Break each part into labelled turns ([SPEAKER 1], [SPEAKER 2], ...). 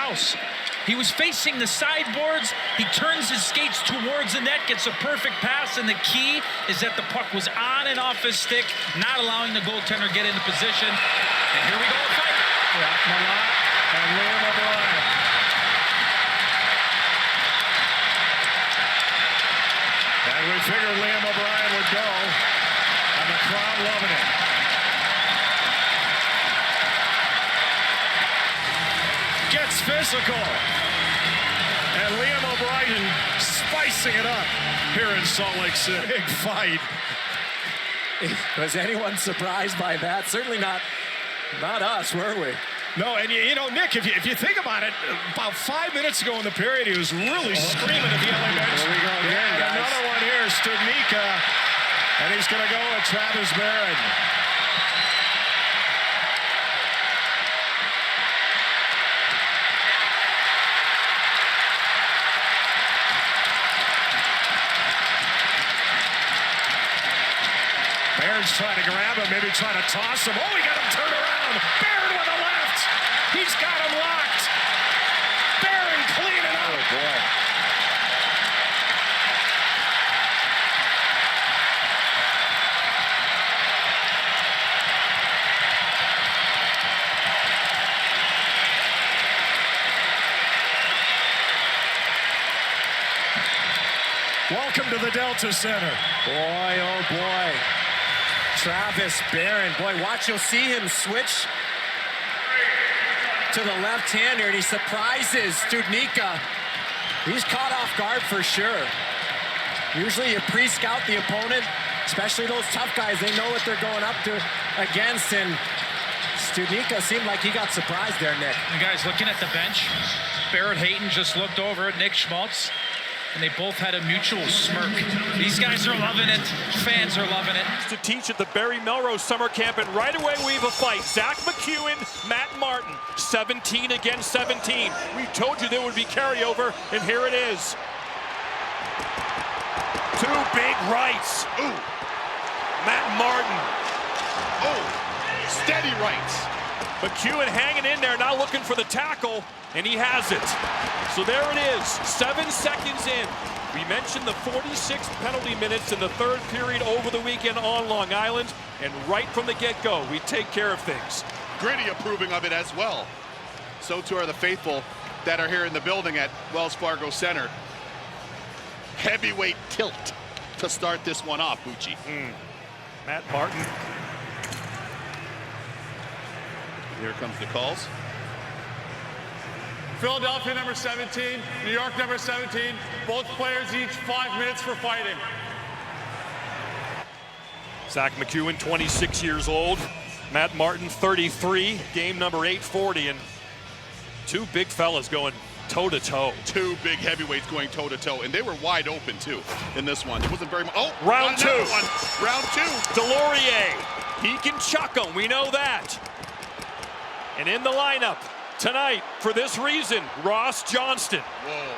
[SPEAKER 1] house. He was facing the sideboards. He turns his skates towards the net, gets a perfect pass, and the key is that the puck was on and off his stick, not allowing the goaltender to get into position. And here we go, a fight.
[SPEAKER 2] Malott and Liam O'Brien. And we figured Liam O'Brien would go, and the crowd loving it. Gets physical. And Liam O'Brien spicing it up here in Salt Lake City. Big fight.
[SPEAKER 3] Was anyone surprised by that? Certainly not us, were we?
[SPEAKER 2] No, and you know, Nick, if you think about it, about 5 minutes ago in the period, he was really screaming at the LA bench.
[SPEAKER 3] Here we go again, guys.
[SPEAKER 2] Another one here, Studnicka, and he's going to go with Travis Barron. Barron's trying to grab him, maybe trying to toss him. Oh, he got him turned around. Barron with the left. He's got him locked. Barron cleaning up.
[SPEAKER 3] Oh, boy.
[SPEAKER 2] Welcome to the Delta Center.
[SPEAKER 3] Boy, oh boy. Travis Barron. Boy, watch, you'll see him switch to the left-hander, and he surprises Studnicka. He's caught off guard for sure. Usually you pre-scout the opponent, especially those tough guys. They know what they're going up to against, and Studnicka seemed like he got surprised there, Nick.
[SPEAKER 1] And guys, looking at the bench, Barrett Hayton just looked over at Nick Schmaltz, and they both had a mutual smirk. These guys are loving it. Fans are loving it.
[SPEAKER 4] To teach at the Barry Melrose summer camp, and right away we have a fight. Zach McEwen, Matt Martin, 17 against 17. We told you there would be carryover, and here it is. Two big rights.
[SPEAKER 5] Ooh. Matt Martin. Oh, steady rights.
[SPEAKER 4] McEwen hanging in there, now looking for the tackle, and he has it. So there it is, 7 seconds in. We mentioned the 46 penalty minutes in the third period over the weekend on Long Island, and right from the get-go, we take care of things.
[SPEAKER 5] Gritty approving of it as well. So too are the faithful that are here in the building at Wells Fargo Center. Heavyweight tilt to start this one off, Bucci.
[SPEAKER 4] Matt Martin.
[SPEAKER 5] Here comes the calls.
[SPEAKER 6] Philadelphia number 17, New York number 17, both players each 5 minutes for fighting.
[SPEAKER 4] Zach McEwen, 26 years old. Matt Martin, 33, game number 840, and two big fellas going toe-to-toe.
[SPEAKER 5] Two big heavyweights going toe-to-toe, and they were wide open, too, in this one. It wasn't very much. Oh,
[SPEAKER 4] round two.
[SPEAKER 5] Round two.
[SPEAKER 4] Delorier, he can chuck them, we know that. And in the lineup tonight, for this reason, Ross Johnston.
[SPEAKER 5] Whoa.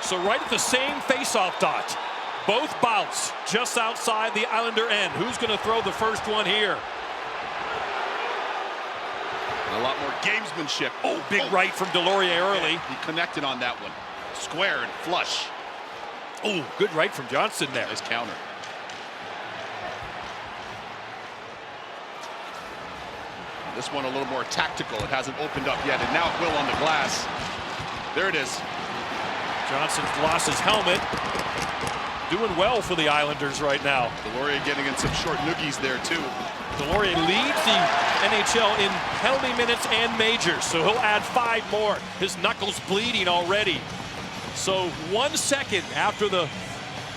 [SPEAKER 4] So right at the same face-off dot. Both bouts just outside the Islander end. Who's going to throw the first one here?
[SPEAKER 5] A lot more gamesmanship.
[SPEAKER 4] Oh, big right from Delorier early.
[SPEAKER 5] Yeah, he connected on that one. Square and flush.
[SPEAKER 4] Oh, good right from Johnston there.
[SPEAKER 5] Nice counter. This one a little more tactical. It hasn't opened up yet, and now it will on the glass. There it is.
[SPEAKER 4] Johnson's lost his helmet. Doing well for the Islanders right now.
[SPEAKER 5] Delorier getting in some short noogies there, too.
[SPEAKER 4] Delorier leads the NHL in penalty minutes and majors, so he'll add 5 more. His knuckles bleeding already. So 1 second after the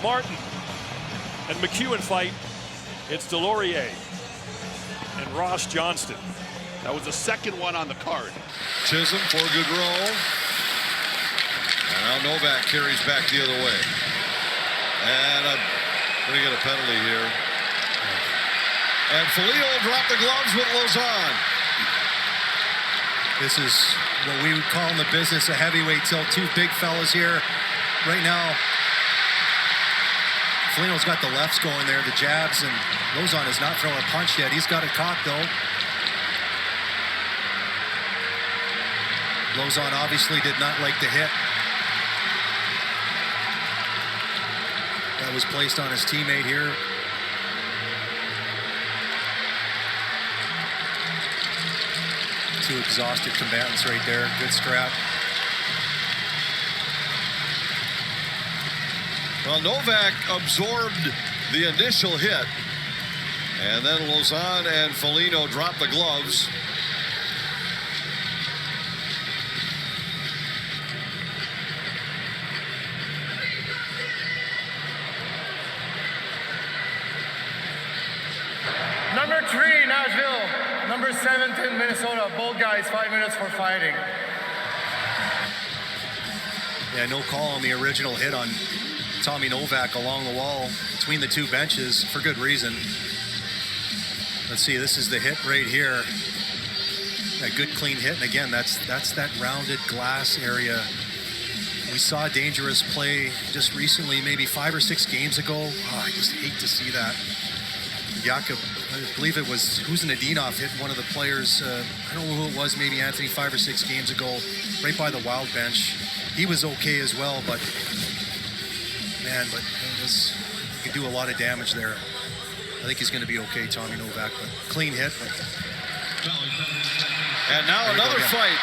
[SPEAKER 4] Martin and McEwen fight, it's Delorier and Ross Johnston.
[SPEAKER 5] That was the second one on the card.
[SPEAKER 7] Chisholm for a good roll. And now Novak carries back the other way. And we're going to get a penalty here. And Foligno dropped the gloves with Lausanne.
[SPEAKER 8] This is what we would call in the business a heavyweight tilt. Two big fellas here. Right now, Foligno's got the lefts going there, the jabs, and Lausanne is not throwing a punch yet. He's got it cocked, though. Lozon obviously did not like the hit that was placed on his teammate here. Two exhausted combatants right there. Good scrap.
[SPEAKER 7] Well, Novak absorbed the initial hit, and then Lozon and Foligno dropped the gloves.
[SPEAKER 9] Number 3, Nashville. Number 17, Minnesota. Both guys, 5 minutes for fighting.
[SPEAKER 8] Yeah, no call on the original hit on Tommy Novak along the wall between the two benches for good reason. Let's see, this is the hit right here. A good clean hit, and again, that's that rounded glass area. We saw a dangerous play just recently, maybe 5 or 6 games ago. Oh, I just hate to see that. Jakub, I believe it was Huznadinov hit one of the players, I don't know who it was, maybe Anthony 5 or 6 games ago, right by the Wild bench. He was okay as well, but man, but he can do a lot of damage there. I think he's going to be okay, Tommy Novak, but clean hit. But...
[SPEAKER 7] And now another fight.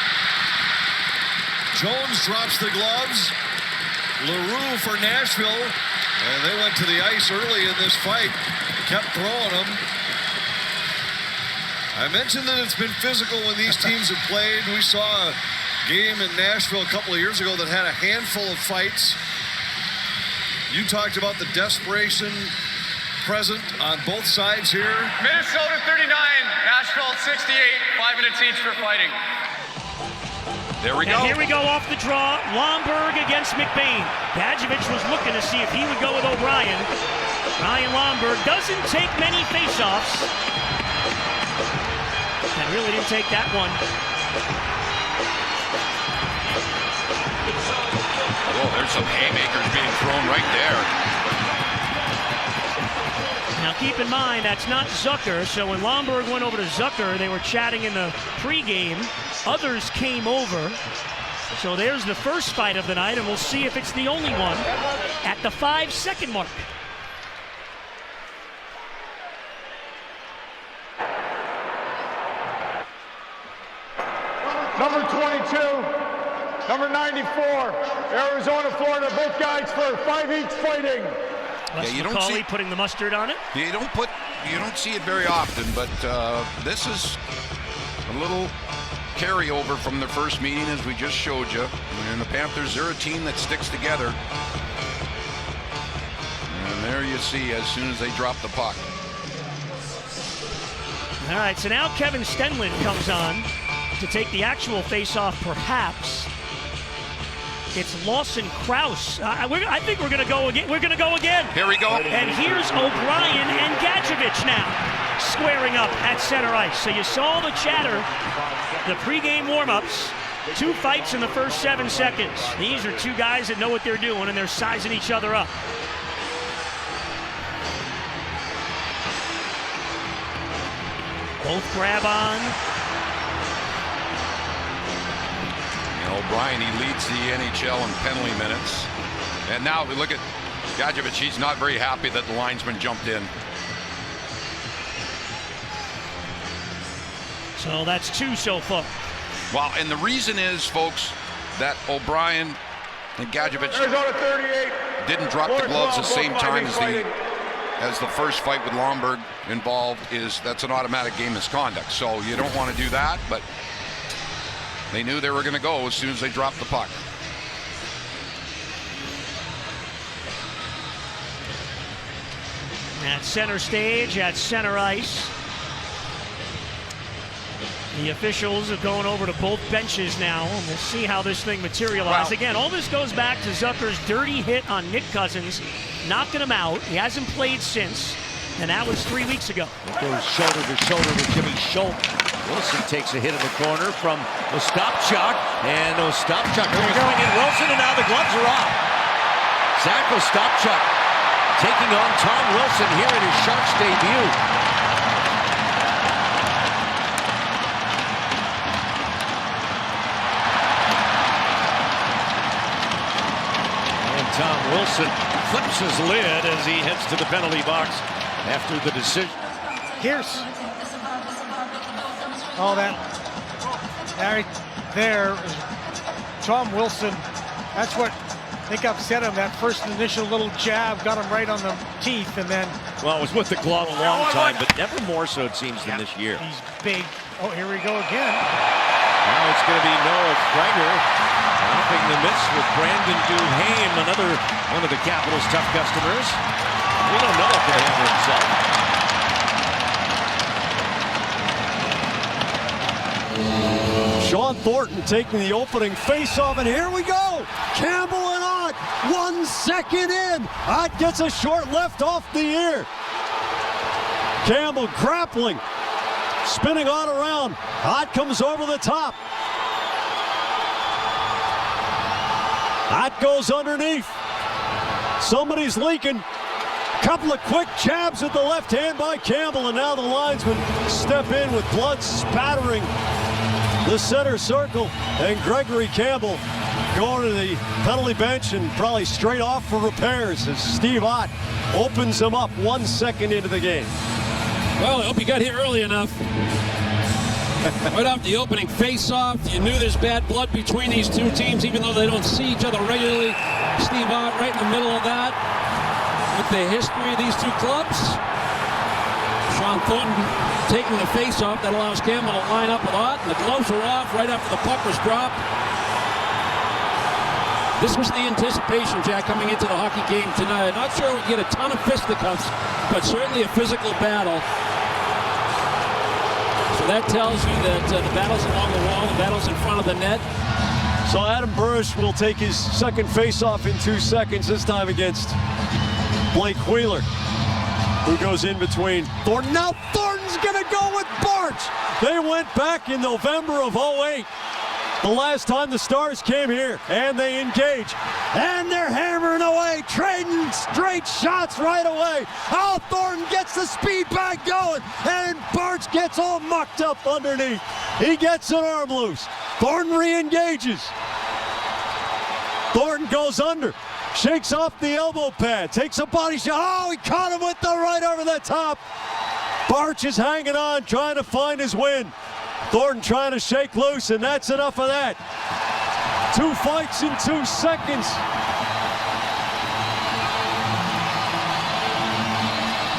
[SPEAKER 7] Jones drops the gloves. LaRue for Nashville, and they went to the ice early in this fight. Kept throwing them. I mentioned that it's been physical when these teams have played. We saw a game in Nashville a couple of years ago that had a handful of fights. You talked about the desperation present on both sides here.
[SPEAKER 9] Minnesota 39, Nashville 68. 5 minutes each for fighting.
[SPEAKER 10] There we go. Here we go off the draw. Lomberg against McBain. Gadjevich was looking to see if he would go with O'Brien. Ryan Lomberg doesn't take many face-offs. And really didn't take that one.
[SPEAKER 11] Oh, there's some haymakers being thrown right there.
[SPEAKER 10] Now keep in mind, that's not Zucker. So when Lomberg went over to Zucker, they were chatting in the pregame. Others came over. So there's the first fight of the night, and we'll see if it's the only one at the 5-second mark.
[SPEAKER 9] Number 22, number 94, Arizona, Florida. Both guys for 5 each fighting.
[SPEAKER 10] Les McCauley putting the mustard on it.
[SPEAKER 11] You don't see it very often, but this is a little carryover from the first meeting, as we just showed you. And the Panthers, they're a team that sticks together. And there you see, as soon as they drop the puck.
[SPEAKER 10] All right, so now Kevin Stenlund comes on to take the actual face-off, perhaps. It's Lawson Krause. I think we're going to go again. We're going to go again.
[SPEAKER 11] Here we go.
[SPEAKER 10] And here's O'Brien and Gadjevich now squaring up at center ice. So you saw the chatter, the pregame warm-ups. 2 fights in the first 7 seconds. These are 2 guys that know what they're doing, and they're sizing each other up. Both grab on.
[SPEAKER 11] O'Brien, he leads the NHL in penalty minutes. And now we look at Gadjevich. He's not very happy that the linesman jumped in.
[SPEAKER 10] So that's 2 so far.
[SPEAKER 11] Well, and the reason is, folks, that O'Brien and Gadjevich didn't drop the gloves the same time as the first fight with Lomberg involved. That's an automatic game misconduct. So you don't want to do that, but they knew they were going to go as soon as they dropped the puck.
[SPEAKER 10] At center stage, at center ice. The officials are going over to both benches now, and we'll see how this thing materializes. Again, all this goes back to Zucker's dirty hit on Nick Cousins, knocking him out. He hasn't played since, and that was 3 weeks ago.
[SPEAKER 12] It goes shoulder to shoulder with Jimmy Schultz. Wilson takes a hit in the corner from Ostapchuk, and Ostapchuk going in Wilson, and now the gloves are off. Zach Ostapchuk taking on Tom Wilson here in his Sharks debut. Tom Wilson flips his lid as he heads to the penalty box after the decision.
[SPEAKER 13] Here's all that right there. Tom Wilson, that's what I think upset him. That first initial little jab got him right on the teeth, and then...
[SPEAKER 12] Well, it was with the glove a long time, but never more so, it seems, than this year.
[SPEAKER 13] He's big. Oh, here we go again.
[SPEAKER 12] Now it's going to be Noah Gregor dropping the mitts with Brandon Duhaime, another one of the Capitals' tough customers. We don't know if he'll handle himself.
[SPEAKER 14] Sean Thornton taking the opening face-off, and here we go. Campbell and Ott, 1 second in. Ott gets a short left off the ear. Campbell grappling, spinning Ott around. Ott comes over the top. Ott goes underneath. Somebody's leaking. Couple of quick jabs with the left hand by Campbell, and now the linesmen step in with blood spattering the center circle, and Gregory Campbell going to the penalty bench and probably straight off for repairs as Steve Ott opens him up 1 second into the game.
[SPEAKER 15] Well, I hope you got here early enough. Right off the opening face-off, you knew there's bad blood between these two teams, even though they don't see each other regularly. Steve Ott right in the middle of that. With the history of these two clubs, Sean Thornton taking the face-off that allows Campbell to line up a lot, and the gloves are off right after the puck was dropped. This was the anticipation, Jack, coming into the hockey game tonight. Not sure we get a ton of fisticuffs, but certainly a physical battle. So that tells you that the battle's along the wall, the battle's in front of the net.
[SPEAKER 14] So Adam Burish will take his second face-off in 2 seconds, this time against Blake Wheeler, who goes in between Thornton. Now Thornton's gonna go with Barch. They went back in November of 08, the last time the Stars came here, and they engage. And they're hammering away, trading straight shots right away. Oh, Thornton gets the speed back going, and Barch gets all mucked up underneath. He gets an arm loose. Thornton re-engages. Thornton goes under. Shakes off the elbow pad, takes a body shot. Oh, he caught him with the right over the top. Barch is hanging on, trying to find his win. Thornton trying to shake loose, and that's enough of that. 2 fights in 2 seconds.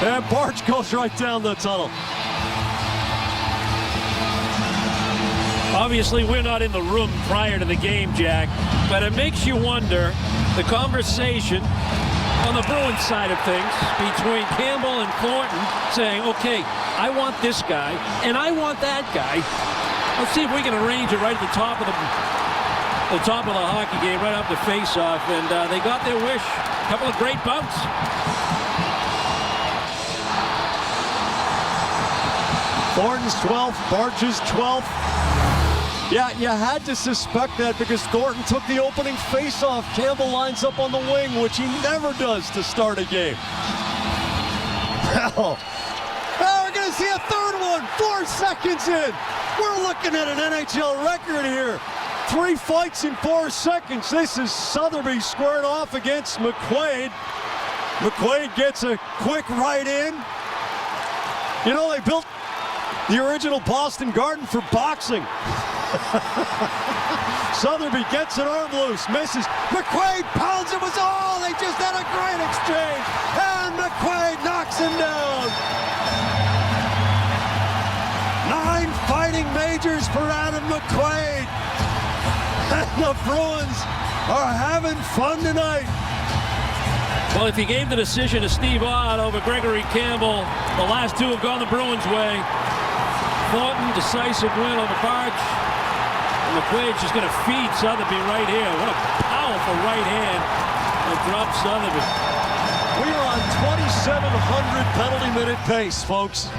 [SPEAKER 14] And Barch goes right down the tunnel.
[SPEAKER 15] Obviously, we're not in the room prior to the game, Jack, but it makes you wonder the conversation on the Bruins side of things between Campbell and Thornton saying, okay, I want this guy and I want that guy. Let's see if we can arrange it right at the top of the hockey game, right off the face-off, and they got their wish. A couple of great bumps.
[SPEAKER 14] Thornton's 12th, Barch's 12th. Yeah, you had to suspect that because Thornton took the opening face-off. Campbell lines up on the wing, which he never does to start a game. Well, we're going to see a third one, 4 seconds in. We're looking at an NHL record here. 3 fights in 4 seconds. This is Sotheby squared off against McQuaid. McQuaid gets a quick right in. You know, they built the original Boston Garden for boxing. Sotheby gets an arm loose, misses. McQuaid pounds it. They just had a great exchange. And McQuaid knocks him down. 9 fighting majors for Adam McQuaid. And the Bruins are having fun tonight.
[SPEAKER 15] Well, if you gave the decision to Steve Ott over Gregory Campbell, the last two have gone the Bruins' way. Thornton, decisive win over Barch. McQuaid's just going to feed Sotheby right here. What a powerful right hand that drops Sotheby.
[SPEAKER 14] We are on 2,700 penalty minute pace, folks.